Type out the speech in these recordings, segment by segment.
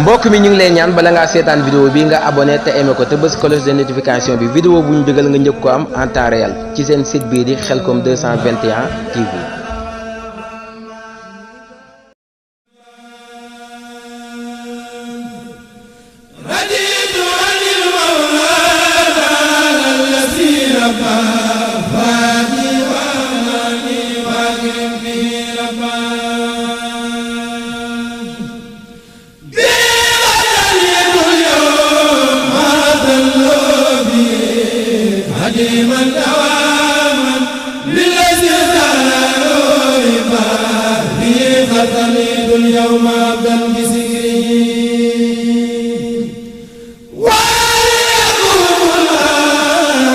mbokk mi ñu ngi lay ñaan bala ngaa seetaan vidéo bi nga abonné te aimé ko te bës cloche de notification bi vidéo bu ñu dugal nga njëkk ko am en temps réel ci seen site bii di Khelcom 221 TV. اليوم عبدا بسكره ويقوم الآن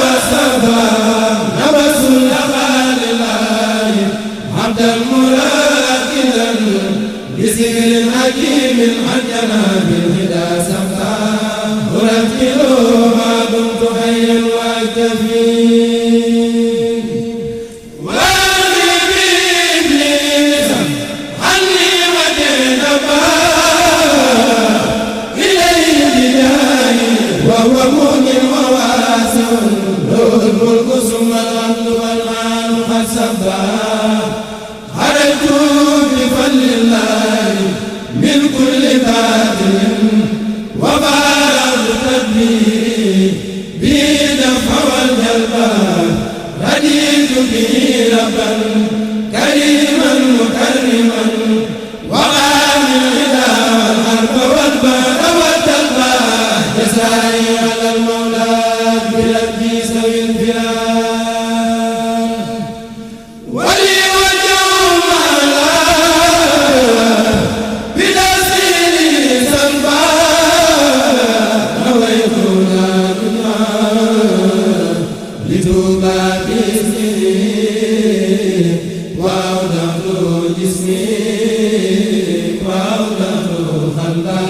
وسبا نبس الأخال الله عبدا مراكدا بسكر حكيم عن جناب الهدى سبا أرتل ما دمت حيا وأكتفي وهو مؤمن وواسع له الملك ثم الحمد والمال قد سبا خرجت بفضل الله من كل باطل وبارك تدبيري به دفع والجلبا رديت به ربا كريما مكرما وغاني الغنى والحرب والبار والتلبى جزائي على المولى بربي سوي الفرار ولي وجه مالا بنصيري سلبا نويتنا دنيا لتوبى باسمي وأودعت جسمي وأودعت خلقا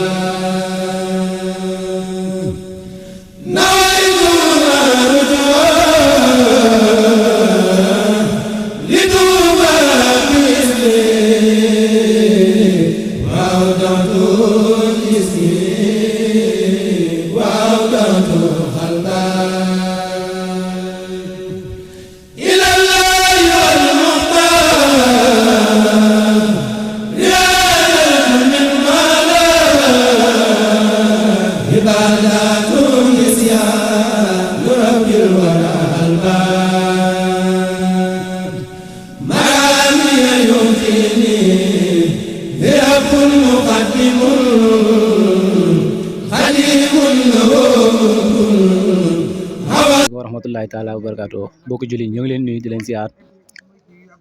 warahmatullahi taala wa barakatuh bokk julli ñu ngi leen nuyu di leen ziar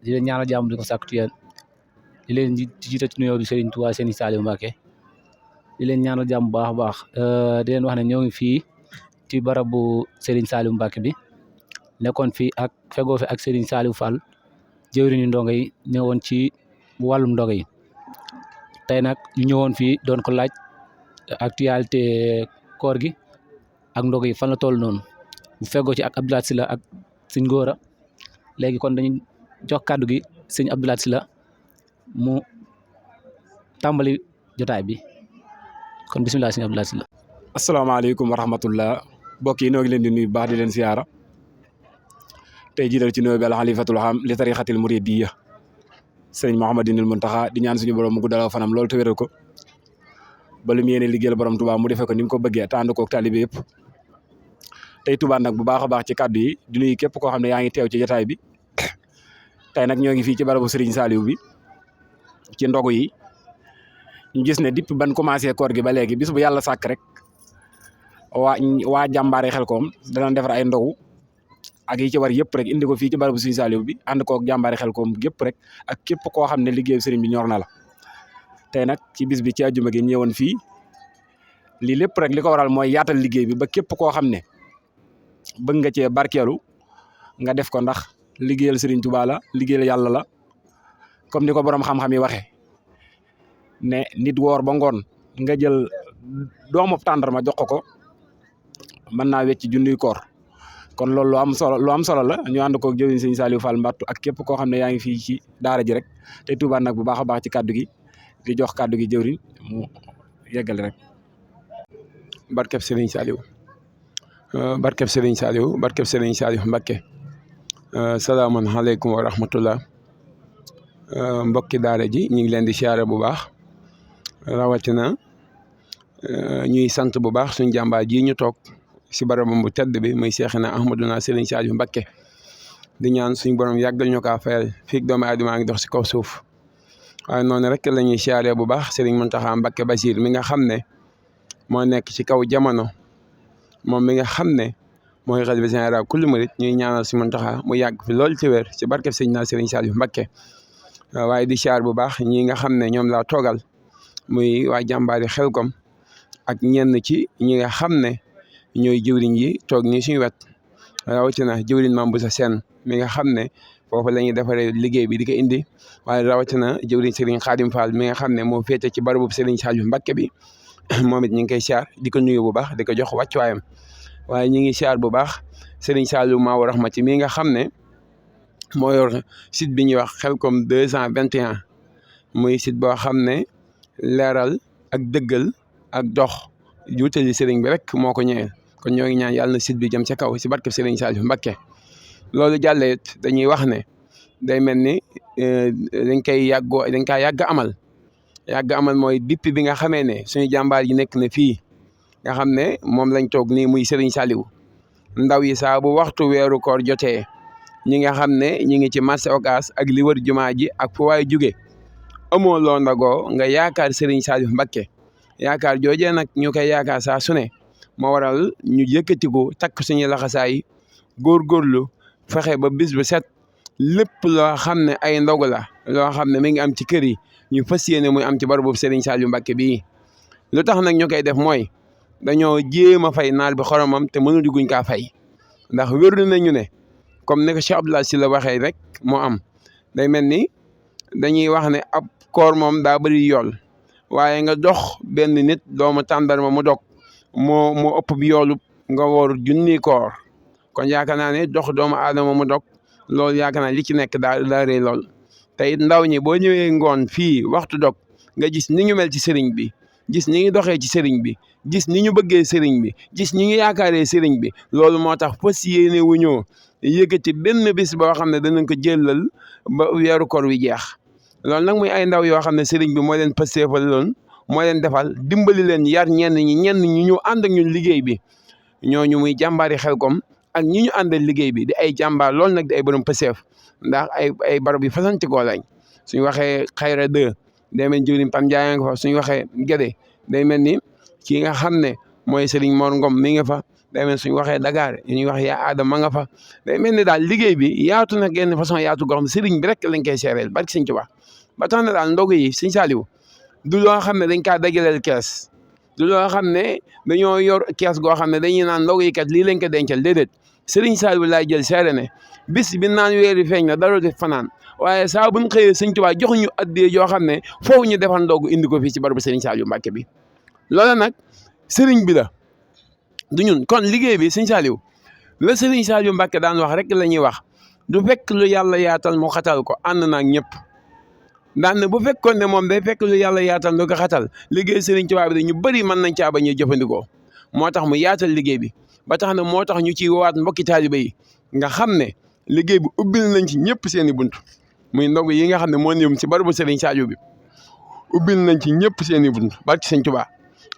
di leen ñaanal jàmm di ko sàkku ci yéen di leen jiite ci nuyoo bi Serigne Touba Serigne Saliou Mbacké di leen ñaanal jàmm bu baax a baax di leen wax ne ñoo ngi fii ci barabu Serigne Saliou Mbacké bi nekkoon fii ak fegoo fi ak Serigne Saliou Fall jëwriñu ndongo yi ñëwoon ci wàllum ndongo yi tey nag ñu ñëwoon fii doon ko laaj actualité koor gi ak ndongo yi fan la toll noonu bu feggoo ci ak Abdoulaye Sylla ak sëñ Góora léegi kon dañu jox kàddu gi sëñ Abdoulaye Sylla mu tàmbali jotaay bi kon bisimilah sëñ Abdoulaye Sylla. asalaamaaleykum wa rahmatullah mbokk yi noo ngi leen di nuyu baax di leen siyaara tey jiital ci nuyoo bi alxalifatul xam li tarixatil muridiyya sëñ Mouhamadinil Muntaxa di ñaan suñu borom mu guddal fanam loolu te wéral ko ba lu mu yéene liggéeyal borom Tuubaa mu defee ko ni mu ko bëggee te ànd koog taalibe yëpp. tey tubaab nag bu baax a baax ci kàddu yi di nuyu képp koo xam ne yaa ngi teew ci jotaay bi tey nag ñoo ngi fii ci barabu Serigne Saliou bi ci ndogu yi ñu gis ne depuis ban commencé koor gi ba léegi bis bu yàlla sàkk rek waa jàmbaare Khelcom dana defar ay ndogu ak yi ci war yëpp rek indi ko fii ci barabu Serigne Saliou bi ànd koog jàmbaare Khelcom gépp rek ak képp koo xam ne liggéeyu Serigne bi ñor na la tey nag ci bis bi ci àjjuma gi ñëwoon fii lii lépp rek li ko waral mooy yaatal liggéey bi ba képp koo xam ne bëgg nga cee barkeelu nga def ko ndax liggéeyal Serigne Touba la liggéeyal yàlla la comme ni ko borom xam-xam yi waxee ne nit woor ba ngoon nga jël doomu tàndarma jox ko mën naa wecc junniy koor kon loolu lu am solo la ñu ànd koog jëwriñ sëñ Saliou Fall Mbattu ak képp koo xam ne yaa ngi fii ci daara ji rek te tuubaan nag bu baax a baax ci kàddu gi di jox kàddu gi jëwriñ mu yeggale rek. barkeb Serigne Saliou barkeb Serigne Saliou barkeb Serigne Saliou Mbacké salaamaaleykum wa rahmatullah mbokki daara ji ñu ngi leen di siyaare bu baax rawatina ñuy sant bu baax suñ jàmbaar ji ñu toog si barabam bu tedd bi muy Seexina Ahmaduna Serigne Saliou Mbacké di ñaan suñ borom yàggal ñu kaa fayal fii doomu aadama ngi dox si kaw suuf waaye noonu rek la ñuy siyaare bu baax Serigne Mountakha Mbacké Bachir mi nga xam ne moo nekk ci kaw jamono moom mi nga xam ne mooy xalifa général kullu murit ñuy ñaanal si Mountakha mu yàgg fi lool ci wér ci barkeb sëñ naa Serigne Saliou Mbacké waaye di siyaar bu baax ñi nga xam ne ñoom laa toogal muy waa jàmbaari Xelkom ak ñenn ci ñi nga xam ne ñooy jëwriñ yi toog nii suñu wet rawatina jëwriñ Mame Boussa Sène mi nga xam ne foofu la ñuy defaree liggéey bi di ko indi waaye rawatina jëwriñ Serigne Khadim Fall mi nga xam ne moo féete ci barabu Serigne Saliou Mbacké bi moom it ñu ngi koy siyaar di ko nuyu bu baax di ko jox wàccuwaayam waaye ñu ngi siyaar bu baax Serigne Saliou Maou Rahmati mi nga xam ne moo yor site bi ñuy wax Xelkom 221 muy site boo xam ne leeral ak dëggal ak dox juutali Serigne bi rek moo ko ñëwee kon ñoo ngi ñaan yàlla na site bi jëm ca kaw si barkeb Serigne Saliou Mbacké loolu jàllee it dañuy wax ne day mel ni dañ kaa yàgg amal mooy depuis bi nga xamee ne suñu jàmbaar yi nekk na fii nga xam ne moom lañ toog nii muy Serigne Saliou ndaw yi saa bu waxtu weeru koor jotee ñi nga xam ne ñi ngi ci marché Ocass ak li wër jumaa ji ak fu waay jóge amoo loo ndagoo nga yaakaar Serigne Saliou Mbacké yaakaar joojee nag ñu koy yaakaar saa su ne moo waral ñu yëkkatiku takk suñu laxasaay góorgóorlu fexe ba bis bu set lépp loo xam ne ay ndogu la loo xam ne mi ngi am ci kër yi ñu fas yéene muy am ci barabu Serigne Saliou Mbacké bii lu tax nag ñu koy def mooy dañoo jéem a fay naar bi xoromam te mënu diguñ kaa fay ndax wér nañu ne comme ni ko Cheikh Abdoulaye Sylla waxee rek moo am day mel ni dañuy wax ne ab koor moom daa bëri yool waaye nga dox benn nit doomu tàndarma mu dog moo ëpp bi yoolu nga woor junni koor kon yaakaar naa ne dox doomu aadama mu dog loolu yaakaar naa li ci nekk daa rëy lool te it ndaw ñi boo ñëwee ngoon fii waxtu dog nga gis ni ñu mel ci sëriñ bi gis ni ñu doxee ci sëriñ bi gis ni ñu bëggee sëriñ bi gis ni ñu yaakaaree sëriñ bi loolu moo tax fas yéene wu ñoo yëkkati benn bis boo xam ne danañ ko jëlal ba weeru koor wi jeex loolu nag muy ay ndaw yoo xam ne sëriñ bi moo leen pasteefal loon moo leen defal dimbali leen yar ñenn ñi ñëw ànd ak ñun liggéey bi ñooñu muy jàmbaari Xelkom ak ñi ñu àndal liggéey bi di ay jàmbaar loolu nag di ay borom pasteef ndax ay barab yi fasantikoo lañ suñu waxee Xayra 2 day mel jëwriñ Pam Ndiaye nga fa suñu waxee Gédé day mel ni kii nga xam ne mooy Serigne Mor Ngom mi nga fa day mel suñu waxee Dakar ñuy wax yaa Adama nga fa day mel ni daal liggéey bi yaatu na genn façon yaatu goo xam ne Serigne bi rek lañ koy seereel barki Sëñ Tuubaa ba tax na daal ndogu yi Sëñ Saliou du loo xam ne dañ kaa dajaleel kees du loo xam ne dañoo yor kees goo xam ne dañuy naan ndogu yi kat lii lañ ko dencal déedéet Serigne Saliou laay jël seere ne bis bi naan weeri feeñ na dara def fanaan waaye saa buñ xëyee Sëñ Tuubaa joxuñu addee yoo xam ne foofu ñu defal ndogu indi ko fii ci barabu Serigne Saliou Mbacké bi loolu nag Serigne bi la du ñun kon liggéey bi Sëñ Saliou la Serigne Saliou Mbacké daan wax rek la ñuy wax du fekk lu yàlla yaatal mu xatal ko ànd naag ñëpp daan na bu fekkoon ne moom day fekk lu yàlla yaatal du ko xatal liggéey Serigne Touba bi ñu bëri mën nañ caa bañ a jëfandikoo moo tax mu yaatal liggéey bi ba tax na moo tax ñu ciy woowaat mbokki taalibe yi nga xam ne liggéey bi ubbil nañ ci ñëpp seen i bunt muy ndogu yi nga xam ne moo ñëw ci barabu Serigne Saliou bi ubbil nañ ci ñëpp seen i bunt barki Sëñ Touba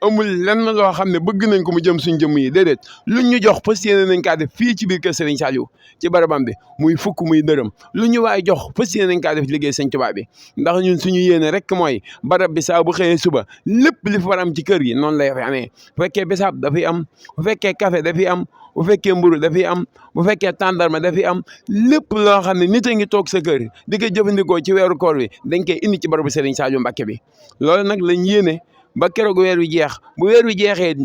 amul lenn loo xam ne bëgg nañ ko mu jëm suñ jëmm yi déedéet lu ñu jox fas yéene nañ kaa def fii ci biir kër Serigne Saliou ci barabam bi muy fukk muy dërëm lu ñu waay jox fas yéene nañ kaa def liggéey Sëñ Tuubaa bi ndax ñun suñu yéene rek mooy barab bi saa bu xëyee suba lépp li fa war am ci kër gi noonu lay amee bu fekkee bisaab dafay am bu fekkee café dafay am bu fekkee mburu dafay am bu fekkee tàndarma dafay am lépp loo xam ne nit a ngi toog sa kër di ko jëfandikoo ci weeru koor wi dañ koy indi ci barabu Serigne Saliou Mbacké bi loolu nag lañ yéene ba keroog weer wi jeex bu weer wi jeexee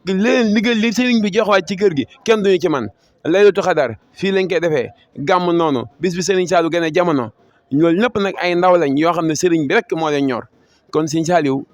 leen liggéey li sëriñ bi joxwaat ci kër gi kenn duñu ci man laylatu xadar fii lañ koy defee gàmm noonu bis bi Serigne Saliou gën a jamono loolu ñëpp nag ay ndaw lañ yoo xam ne sëriñ bi rek moo leen ñor kon Serigne Saliou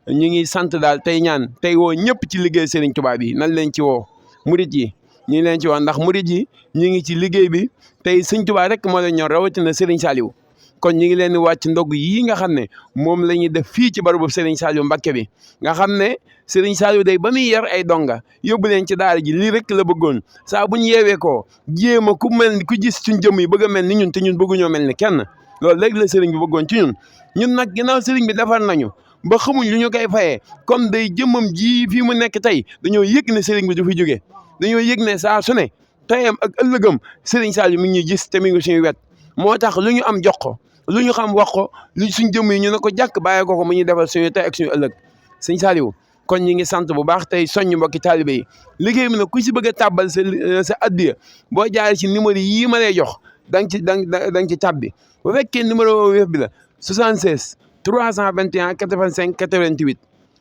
ñu ngi sant daal tey ñaan tey woo ñëpp ci liggéey Serigne Touba bi nan leen ci woo murit yi ñu ngi leen ci wax ndax murid yi ñu ngi ci liggéey bi tey Sëñ Tuubaa rek moo leen ñor rawatina Serigne Saliou kon ñu ngi leen di wàcc ndog yii nga xam ne moom la ñuy def fii ci barabu Serigne Saliou Mbacké bi nga xam ne Serigne Saliou day ba muy yar ay donga yóbbu leen ci daara ji lii rek la bëggoon saa bu ñu yeewee koo jéem a ku mel ni ku gis suñ jëmm yi bëgg a mel ni ñun te ñun bëgguñoo mel ni kenn loolu léegi la Serigne bi bëggoon ci ñun nag ginnaaw Serigne bi defar nañu ba xamuñ lu ñu koy fayee comme day jëmmam ji fii mu nekk tey dañoo yëg ne Serigne bi du fi jógee dañoo yëg ne saa su ne teyam ak ëllëgam Serigne Saliou mi ngi ñuy gis te mi ngi suñu wet moo tax lu ñu am jox ko lu ñu xam wax ko lu suñ jëmm yi ñu ne ko jàkk bàyyi ko mu ñuy defal suñu tey ak suñu ëllëg Serigne Saliou kon ñi ngi sant bu baax tey soññ mbokki taalibe yi liggéey bi nag ku si bëgg a tàbbal sa addiya boo jaaree ci numéro yii ma lay jox da nga ci tàbbi bu fekkee numéro web bi la 76 321 85 88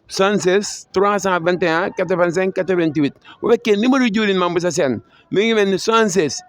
76 321 85 88 bu fekkee numéro jëwriñ Mame Bousso Sène mi ngi mel ni 76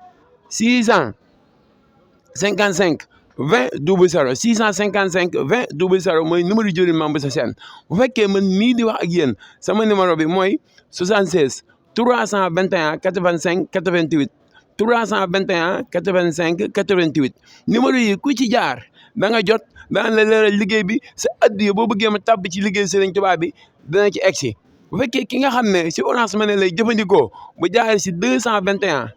655 20 00 655 20 00 mooy numéro jëwriñ Mame Bousso Sène bu fekkee man mii di wax ak yéen sama numéro bi mooy 76 321 85 88 321 85 88 numéro yi ku ci jaar da nga jot daan la leeral liggéey bi sa addiya boo bëggee ma tàbbi ci liggéey Serigne Touba bi dana ci egsi bu fekkee ki nga xam ne si Orange Money lay jëfandikoo bu jaaree si 221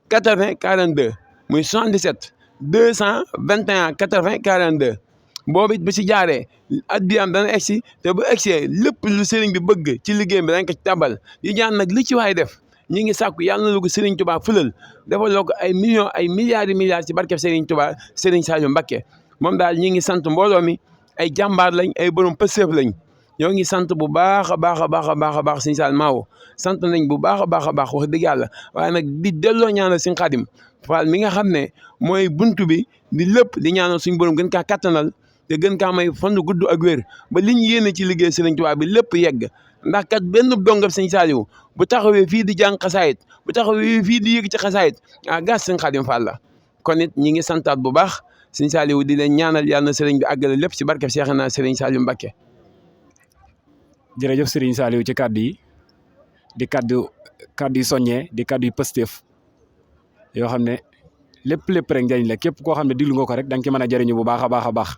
80 42 muy 77 221 80 42 boobu it bu si jaaree addiyaam dana egsi te bu egsee lépp lu Serigne bi bëgg ci liggéey bi dañ ko ci tàbbal di ñaan nag li ci waay def ñi ngi sàkku yàlla na lu ko Serigne Touba fulal defaloo ko ay millions ay milliards ci barkeb Serigne Touba Serigne Saliou Mbacké moom daal ñi ngi sant mbooloo mi ay jàmbaar lañ ay borom pëseef lañ ñoo ngi sant bu baax a baax Serigne Saliou Maawo sant nañ bu baax a baax wax dëgg yàlla waaye nag di delloo ñaanal Serigne Khadim Fall mi nga xam ne mooy buntu bi di lépp di ñaanal suñu borom gën kaa kattanal te gën kaa may fan gudd ak wér ba liñ yéene ci liggéey Serigne Touba bi lépp yegg ndax kat benn dongab Serigne Saliou bu taxawee fii di jàng xasaayit bu taxawee fii di yëg ci xasaayit gas Serigne Khadim Fall la kon it ñi ngi santaat bu baax Serigne Saliou di leen ñaanal yàlla na Serigne bi àggale lépp ci barkeb Cheikhna Serigne Saliou Mbacké. jërëjëf Serigne Saliou ci kàddu yi di kàddu yi soññee di kàddu yi pësteef yoo xam ne lépp rek njëriñ la képp koo xam ne diglu nga ko rek da nga ci mën a jëriñu bu baax a baax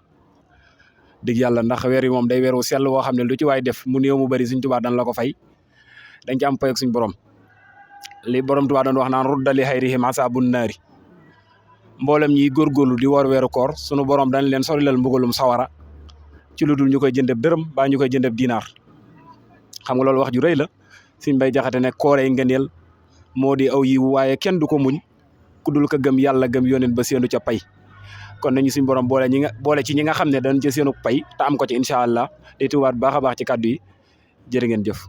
dig yàlla ndax weer yi moom day weeru sell woo xam ne lu ci waay def mu néew mu bëri Sëriñ Tuubaa dan la ko fay dañ ci am pay ak suñ borom li borom Tuubaa doon wax naan ruddali xayrihi masaabun naari mboolem ñiy góorgóorlu di woor weeru koor sunu borom dañ leen sorilal mbugalum sawara ci lu dul ñu koy jëndeb dërëm baa ñu koy jëndeb dinaar xam nga loolu wax ju rëy la Sëriñ Bay Jaxate ne kooree ngëneel moo di aw yiwu waaye kenn du ko muñ ku dul ko gëm yàlla gëm yónent ba seenu ca pay kon nañu suñu borom boole ci ñi nga xam ne dañ ci seenu pay te am ko ci incha allah di tuwaat baax a baax ci kàddu yi jërë ngeen jëf.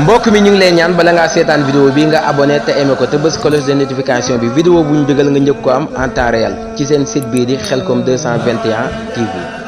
mbokk mi ñu ngi lay ñaan bala ngaa seetaan vidéo bi nga abonné te aimé ko te bës cloche de notification bi vidéo bu ñu dugal nga njëkk ko am en temps réel ci seen site bii di Khelcom 221 TV.